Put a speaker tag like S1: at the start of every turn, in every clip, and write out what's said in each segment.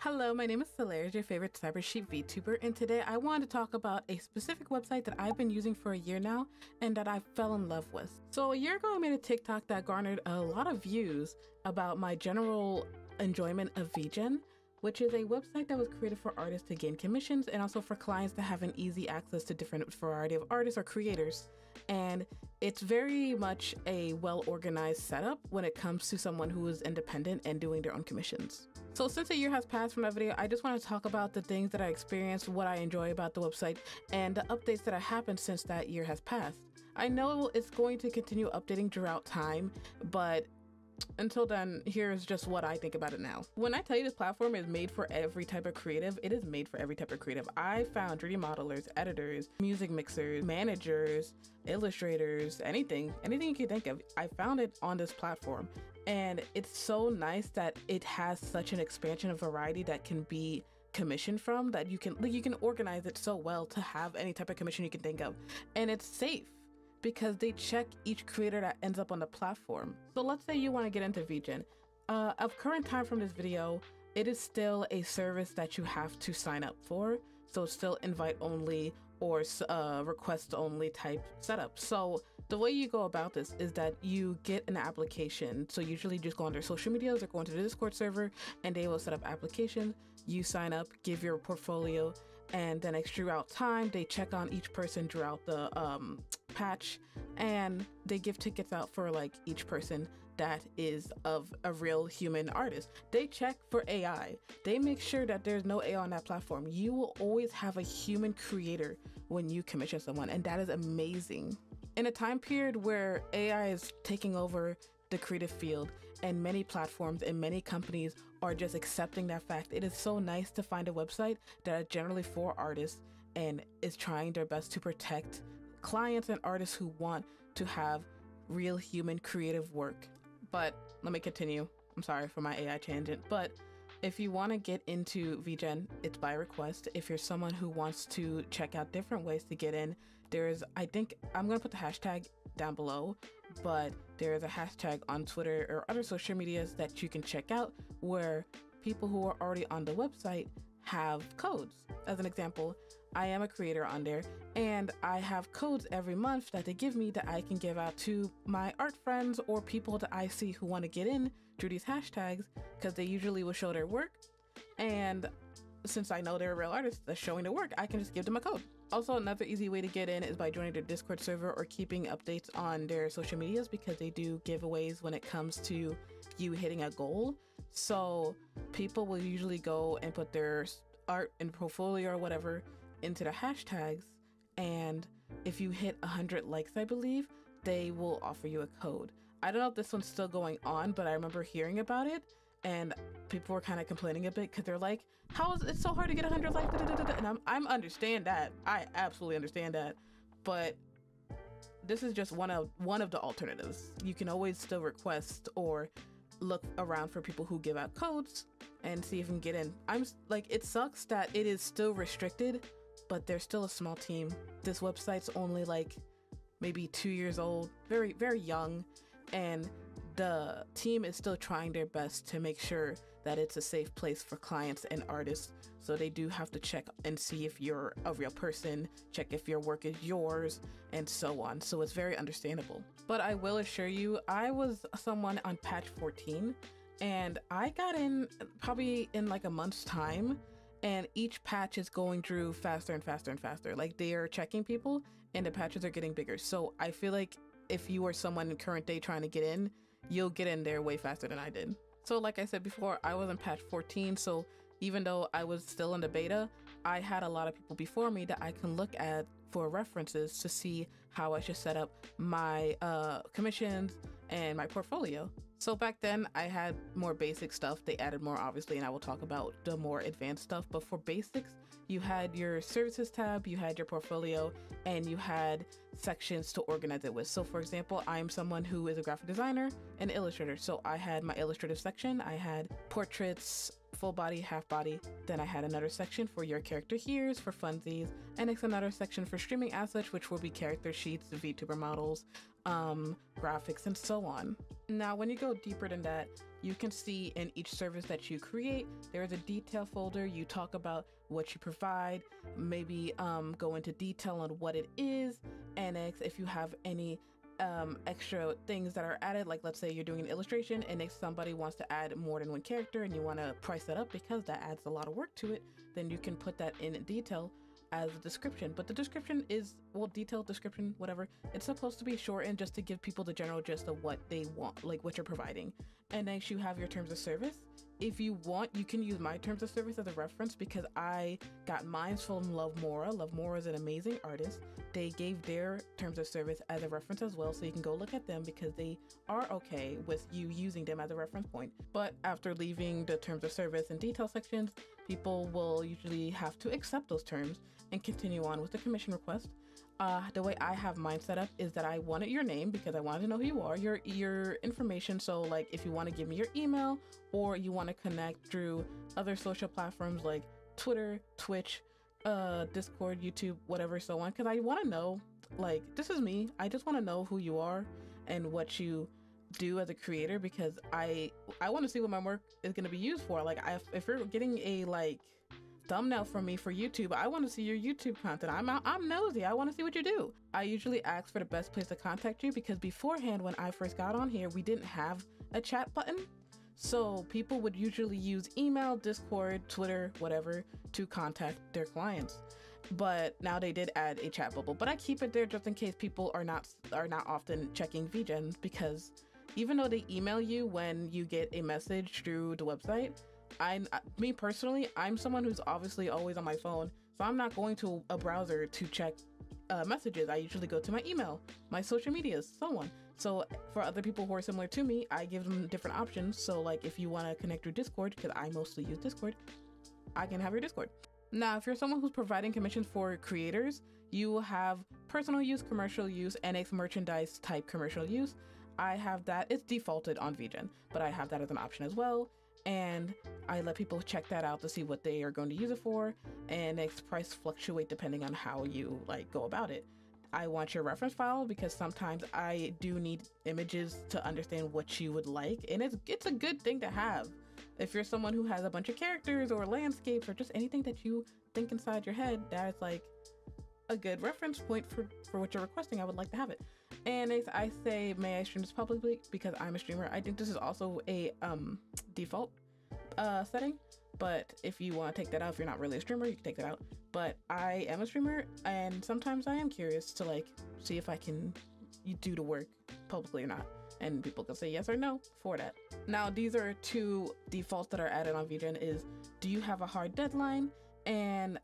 S1: Hello, my name is Solaris, your favorite Cybersheep VTuber, and today I wanted to talk about a specific website that I've been using for a year now and that I fell in love with. So a year ago I made a TikTok that garnered a lot of views about my general enjoyment of VGen, which is a website that was created for artists to gain commissions and also for clients to have an easy access to different variety of artists or creators. And it's very much a well-organized setup when it comes to someone who is independent and doing their own commissions. So since a year has passed from that video, I just want to talk about the things that I experienced, what I enjoy about the website, and the updates that have happened since that year has passed. I know it's going to continue updating throughout time, but until then, here's just what I think about it now. When I tell you this platform is made for every type of creative, it is made for every type of creative. I found 3D modelers, editors, music mixers, managers, illustrators, anything you can think of. I found it on this platform. And it's so nice that it has such an expansion of variety that can be commissioned from, that you can organize it so well to have any type of commission you can think of. And it's safe, because they check each creator that ends up on the platform. So let's say you want to get into VGen. Of current time from this video, it is still a service that you have to sign up for. So it's still invite only or request only type setup. So the way you go about this is that you get an application. So usually just go on their social medias or go into the Discord server and they will set up applications. You sign up, give your portfolio, and then throughout time, they check on each person throughout the patch, and they give tickets out for like each person that is of a real human artist. They check for AI. They make sure that there's no AI on that platform. You will always have a human creator when you commission someone, and that is amazing. In a time period where AI is taking over the creative field and many platforms and many companies are just accepting that fact, it is so nice to find a website that is generally for artists and is trying their best to protect clients and artists who want to have real human creative work. But let me continue. I'm sorry for my AI tangent, but if you want to get into VGen, it's by request. If you're someone who wants to check out different ways to get in, I think I'm going to put the hashtag down below, but there is a hashtag on Twitter or other social medias that you can check out where people who are already on the website have codes. As an example, I am a creator on there and I have codes every month that they give me that I can give out to my art friends or people that I see who want to get in through these hashtags, because they usually will show their work. And since I know they're a real artist that's showing their work, I can just give them a code. Also, another easy way to get in is by joining their Discord server or keeping updates on their social medias, because they do giveaways when it comes to you hitting a goal. So people will usually go and put their art and portfolio or whatever into the hashtags, and if you hit 100 likes, I believe, they will offer you a code. I don't know if this one's still going on, but I remember hearing about it and people were kind of complaining a bit because they're like, how is it so hard to get 100 likes? And I'm understand that. I absolutely understand that. But this is just one of the alternatives. You can always still request or look around for people who give out codes and see if you can get in. I'm like, it sucks that it is still restricted, but there's still a small team. This website's only like maybe 2 years old, very, very young. And the team is still trying their best to make sure that it's a safe place for clients and artists. So they do have to check and see if you're a real person, check if your work is yours, and so on. So it's very understandable. But I will assure you, I was someone on patch 14 and I got in probably in like a month's time. And each patch is going through faster and faster and faster. Like, they are checking people and the patches are getting bigger. So I feel like if you are someone in current day trying to get in, you'll get in there way faster than I did. So like I said before, I was in patch 14. So even though I was still in the beta, I had a lot of people before me that I can look at for references to see how I should set up my commissions and my portfolio. So back then I had more basic stuff. They added more, obviously, and I will talk about the more advanced stuff. But for basics, you had your services tab, you had your portfolio, and you had sections to organize it with. So for example, I'm someone who is a graphic designer and illustrator. So I had my illustrative section. I had portraits, full body, half body. Then I had another section for your character here's for funsies, and it's another section for streaming assets, which will be character sheets, VTuber models, graphics, and so on. Now, when you go deeper than that, you can see in each service that you create, there is a detail folder. You talk about what you provide, maybe go into detail on what it is, and if you have any extra things that are added, like let's say you're doing an illustration and if somebody wants to add more than one character and you want to price that up because that adds a lot of work to it, then you can put that in detail as a description. But the description is, well, detailed description, whatever, it's supposed to be short and just to give people the general gist of what they want, like what you're providing. And next you have your terms of service. If you want, you can use my terms of service as a reference because I got mine from Lovemora. Lovemora is an amazing artist. They gave their terms of service as a reference as well, so you can go look at them because they are okay with you using them as a reference point. But after leaving the terms of service and detail sections, people will usually have to accept those terms and continue on with the commission request. The way I have mine set up is that I wanted your name because I wanted to know who you are, your information. So like if you want to give me your email or you want to connect through other social platforms like Twitter, Twitch, Discord, YouTube, whatever, so on. Because I want to know, like, this is me. I just want to know who you are and what you do as a creator because I want to see what my work is going to be used for. Like if you're getting a like thumbnail from me for YouTube, I want to see your YouTube content. I'm nosy. I want to see what you do. I usually ask for the best place to contact you because beforehand, when I first got on here, we didn't have a chat button. So people would usually use email, Discord, Twitter, whatever to contact their clients. But now they did add a chat bubble, but I keep it there just in case people are not often checking VGen, because even though they email you when you get a message through the website, me personally, I'm someone who's obviously always on my phone, so I'm not going to a browser to check messages. I usually go to my email, my social medias, so on. So for other people who are similar to me, I give them different options. So like if you want to connect through Discord, because I mostly use Discord, I can have your Discord. Now, if you're someone who's providing commissions for creators, you will have personal use, commercial use, and a merchandise type commercial use. I have that. It's defaulted on VGen, but I have that as an option as well. And I let people check that out to see what they are going to use it for, and its price fluctuate depending on how you like go about it. I want your reference file because sometimes I do need images to understand what you would like, and it's a good thing to have. If you're someone who has a bunch of characters or landscapes or just anything that you think inside your head, that is like a good reference point for what you're requesting, I would like to have it. And as I say, may I stream this publicly because I'm a streamer. I think this is also a default setting, but if you want to take that out, if you're not really a streamer, you can take that out. But I am a streamer, and sometimes I am curious to like see if I can do the work publicly or not, and people can say yes or no for that. Now, these are two defaults that are added on VGen: is do you have a hard deadline, and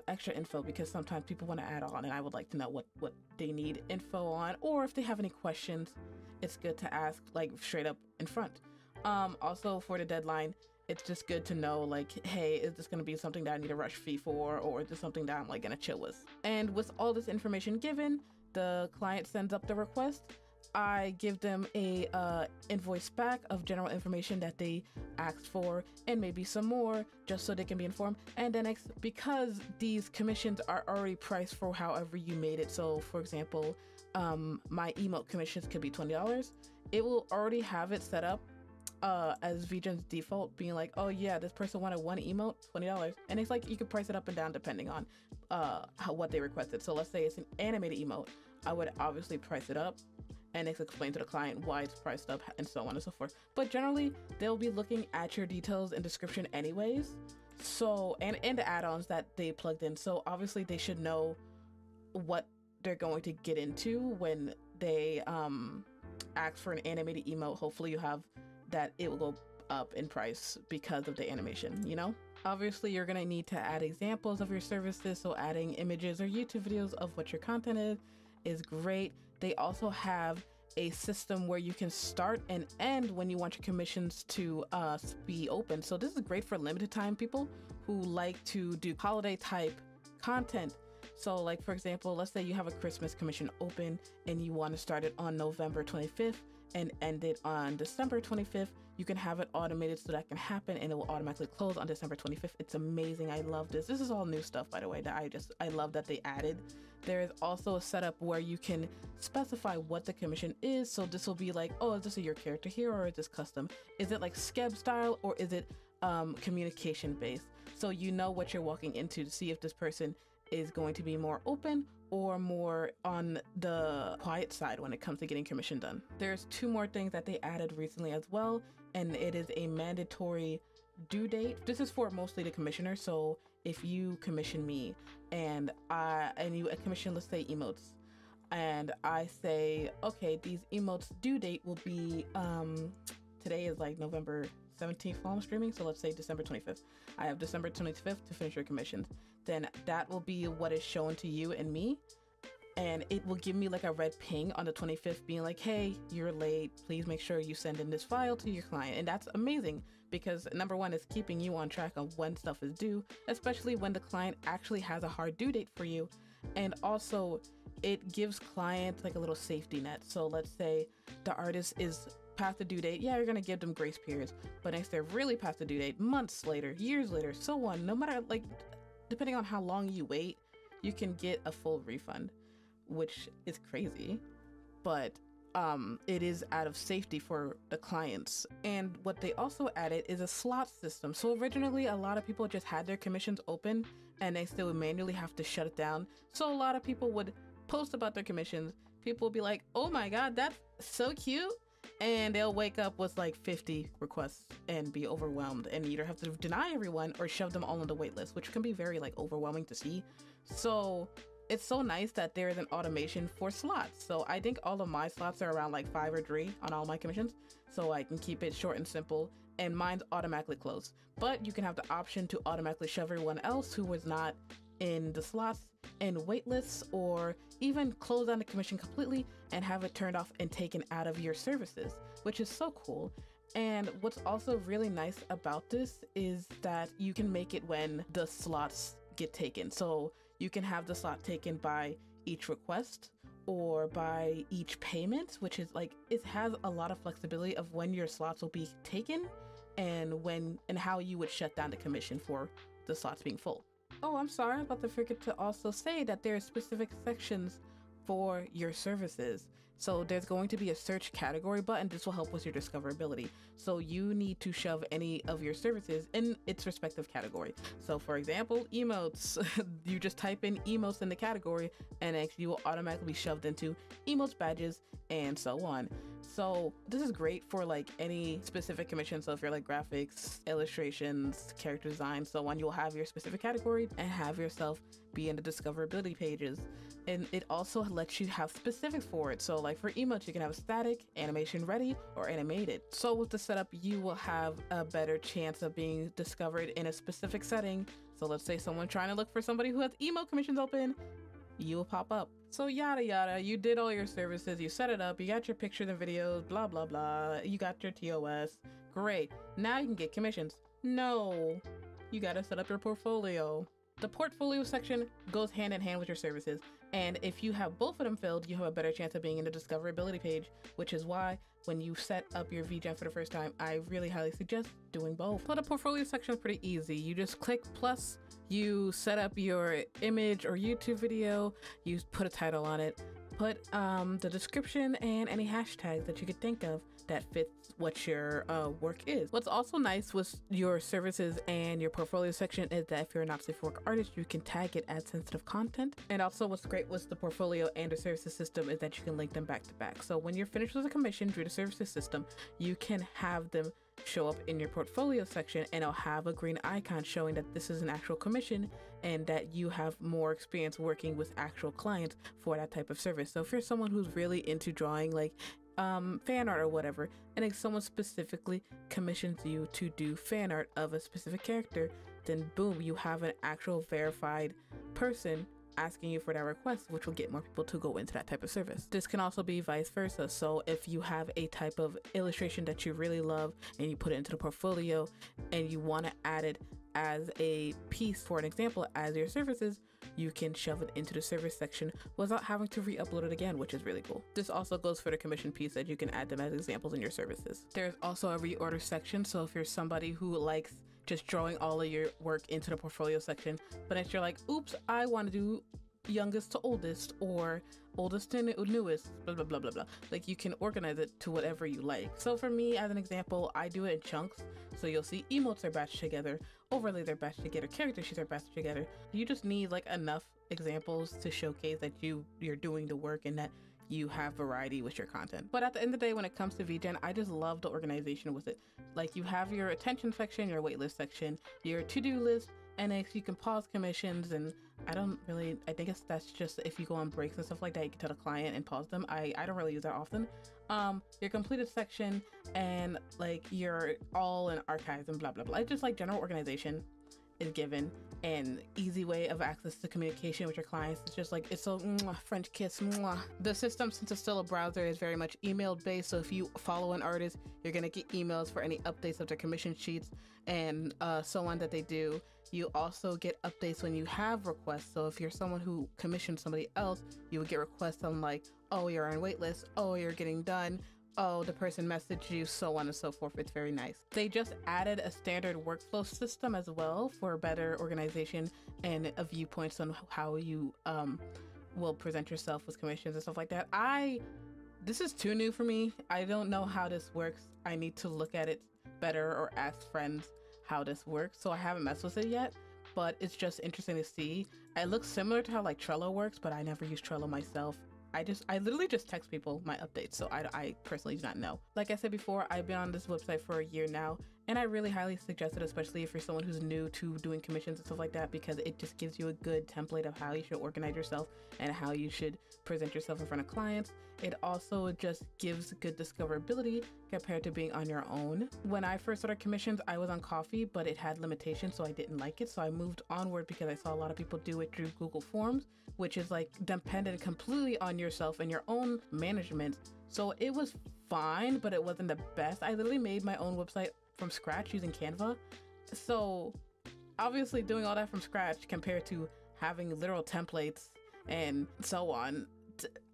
S1: extra info, because sometimes people want to add on and I would like to know what they need info on, or if they have any questions, it's good to ask like straight up in front. Also for the deadline, it's just good to know like, hey, is this going to be something that I need a rush fee for, or is this something that I'm like gonna chill with? And with all this information given, the client sends up the request. I give them a invoice back of general information that they asked for, and maybe some more, just so they can be informed. And then because these commissions are already priced for however you made it, so for example, my emote commissions could be $20. It will already have it set up as VGen's default, being like, oh yeah, this person wanted one emote, $20, and it's like you could price it up and down depending on what they requested. So let's say it's an animated emote, I would obviously price it up and explain to the client why it's priced up and so on and so forth. But generally, they'll be looking at your details and description anyways. So, and the add-ons that they plugged in. So obviously they should know what they're going to get into when they ask for an animated emote. Hopefully you have that it will go up in price because of the animation, you know? Obviously, you're gonna need to add examples of your services. So adding images or YouTube videos of what your content is great. They also have a system where you can start and end when you want your commissions to be open. So this is great for limited time people who like to do holiday type content. So like, for example, let's say you have a Christmas commission open and you want to start it on November 25th and end it on December 25th. you can have it automated so that can happen and it will automatically close on December 25th. It's amazing. I love this. This is all new stuff, by the way, that I love that they added. There is also a setup where you can specify what the commission is. So this will be like, oh, is this your character here or is this custom? Is it like Skeb style or is it communication based? So you know what you're walking into to see if this person is going to be more open or more on the quiet side when it comes to getting commission done. There's 2 more things that they added recently as well, and it is a mandatory due date. This is for mostly the commissioner. So if you commission me and you commission, let's say, emotes, and I say, okay, these emotes due date will be today is like November 17th while I'm streaming, so let's say December 25th. I have December 25th to finish your commissions. Then that will be what is shown to you and me, and it will give me like a red ping on the 25th being like, hey, you're late, please make sure you send in this file to your client. And that's amazing because number one, it's keeping you on track of when stuff is due, especially when the client actually has a hard due date for you. And also it gives clients like a little safety net. So let's say the artist is past the due date, yeah, you're gonna give them grace periods, but if they're really past the due date, months later, years later, so on, no matter, like, depending on how long you wait, you can get a full refund, which is crazy, but it is out of safety for the clients. And what they also added is a slot system. So originally a lot of people just had their commissions open and they still would manually have to shut it down. So a lot of people would post about their commissions, people would be like, oh my god, that's so cute, and they'll wake up with like 50 requests and be overwhelmed and either have to deny everyone or shove them all on the wait list, which can be very like overwhelming to see. So it's so nice that there is an automation for slots. So I think all of my slots are around like 5 or 3 on all my commissions, so I can keep it short and simple, and mine's automatically closed. But you can have the option to automatically shove everyone else who was not in the slots in wait lists, or even close down the commission completely and have it turned off and taken out of your services, which is so cool. And what's also really nice about this is that you can make it when the slots get taken. So you can have the slot taken by each request or by each payment, which is like, it has a lot of flexibility of when your slots will be taken and when and how you would shut down the commission for the slots being full. Oh, I'm sorry, I was about to forget to also say that there are specific sections for your services. So there's going to be a search category button. This will help with your discoverability. So you need to shove any of your services in its respective category. So for example, emotes, you just type in emotes in the category and you will automatically be shoved into emotes, badges, and so on. So this is great for like any specific commission. So if you're like graphics, illustrations, character design, so on, you'll have your specific category and have yourself be in the discoverability pages. And it also lets you have specifics for it. So like for emotes, you can have static, animation ready, or animated. So with the setup, you will have a better chance of being discovered in a specific setting. So let's say someone trying to look for somebody who has emote commissions open, you will pop up. So yada yada, you did all your services, you set it up, you got your pictures and videos, blah blah blah, you got your TOS, great. Now you can get commissions. No, you gotta set up your portfolio. The portfolio section goes hand in hand with your services, and if you have both of them filled, you have a better chance of being in the discoverability page, which is why when you set up your VGen for the first time, I really highly suggest doing both. So the portfolio section is pretty easy. You just click plus, you set up your image or YouTube video, you put a title on it, put the description and any hashtags that you could think of that fits what your work is. What's also nice with your services and your portfolio section is that if you're not safe for work artist, you can tag it as sensitive content. And also what's great with the portfolio and the services system is that you can link them back to back. So when you're finished with a commission through the services system, you can have them show up in your portfolio section and it'll have a green icon showing that this is an actual commission and that you have more experience working with actual clients for that type of service. So if you're someone who's really into drawing like fan art or whatever, and if someone specifically commissions you to do fan art of a specific character, then boom, you have an actual verified person asking you for that request, which will get more people to go into that type of service. This can also be vice versa. So if you have a type of illustration that you really love and you put it into the portfolio and you want to add it as a piece, for an example, as your services, you can shove it into the service section without having to re-upload it again, which is really cool. This also goes for the commission piece, that you can add them as examples in your services. There's also a reorder section, so if you're somebody who likes just drawing all of your work into the portfolio section, but if you're like, oops, I want to do youngest to oldest or oldest to newest, blah blah blah blah blah, like you can organize it to whatever you like. So for me, as an example, I do it in chunks, so you'll see emotes are batched together, overlays are batched together, character sheets are batched together. You just need like enough examples to showcase that you're doing the work and that you have variety with your content. But at the end of the day, when it comes to VGen, I just love the organization with it. Like you have your attention section, your waitlist section, your to-do list, and then you can pause commissions. And I think that's just if you go on breaks and stuff like that, you can tell the client and pause them. I don't really use that often. Your completed section, and like your all in archives and blah blah blah. It's just like general organization is given, and easy way of access to communication with your clients. It's just like, it's a French kiss. The system, since it's still a browser, is very much email based, so if you follow an artist, you're gonna get emails for any updates of their commission sheets and so on that they do. You also get updates when you have requests, so if you're someone who commissioned somebody else, you would get requests on like, oh, you're on waitlist, oh, you're getting done, oh, the person messaged you, so on and so forth. It's very nice. They just added a standard workflow system as well for better organization and a viewpoints on how you will present yourself with commissions and stuff like that. This is too new for me. I don't know how this works. I need to look at it better or ask friends how this works. So I haven't messed with it yet, but it's just interesting to see. It looks similar to how like Trello works, but I never use Trello myself. I literally just text people my updates, so I personally do not know. Like I said before, I've been on this website for a year now, and I really highly suggest it, especially if you're someone who's new to doing commissions and stuff like that, because it just gives you a good template of how you should organize yourself and how you should present yourself in front of clients. It also just gives good discoverability compared to being on your own. When I first started commissions, I was on Ko-fi, but it had limitations, so I didn't like it. So I moved onward because I saw a lot of people do it through Google Forms, which is like dependent completely on yourself and your own management. So it was fine, but it wasn't the best. I literally made my own website from scratch using Canva. So obviously doing all that from scratch compared to having literal templates and so on,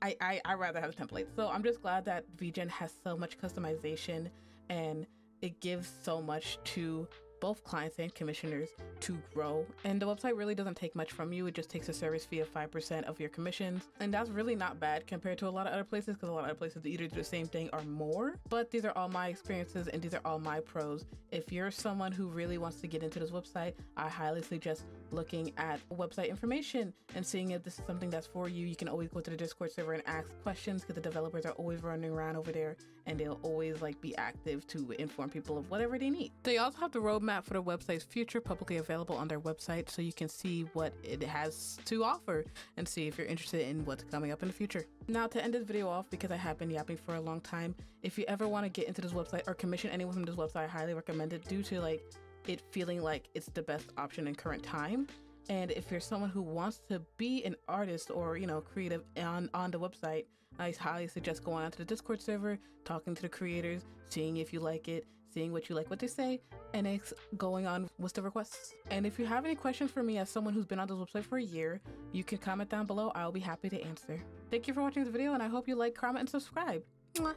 S1: I rather have templates. So I'm just glad that VGen has so much customization, and it gives so much to both clients and commissioners to grow. And the website really doesn't take much from you. It just takes a service fee of 5% of your commissions. And that's really not bad compared to a lot of other places, because a lot of other places either do the same thing or more. But these are all my experiences and these are all my pros. If you're someone who really wants to get into this website, I highly suggest looking at website information and seeing if this is something that's for you. You can always go to the Discord server and ask questions, because the developers are always running around over there and they'll always like be active to inform people of whatever they need. They also have the roadmap for the website's future publicly available on their website, so you can see what it has to offer and see if you're interested in what's coming up in the future. Now, to end this video off, because I have been yapping for a long time, if you ever want to get into this website or commission anyone from this website, I highly recommend it, due to like it feeling like it's the best option in current time. And if you're someone who wants to be an artist or, you know, creative on the website, I highly suggest going onto the Discord server, talking to the creators, seeing if you like it, seeing what you like, what they say, and it's going on with the requests. And if you have any questions for me as someone who's been on this website for a year, you can comment down below. I'll be happy to answer. Thank you for watching this video, and I hope you like, comment, and subscribe. Mwah.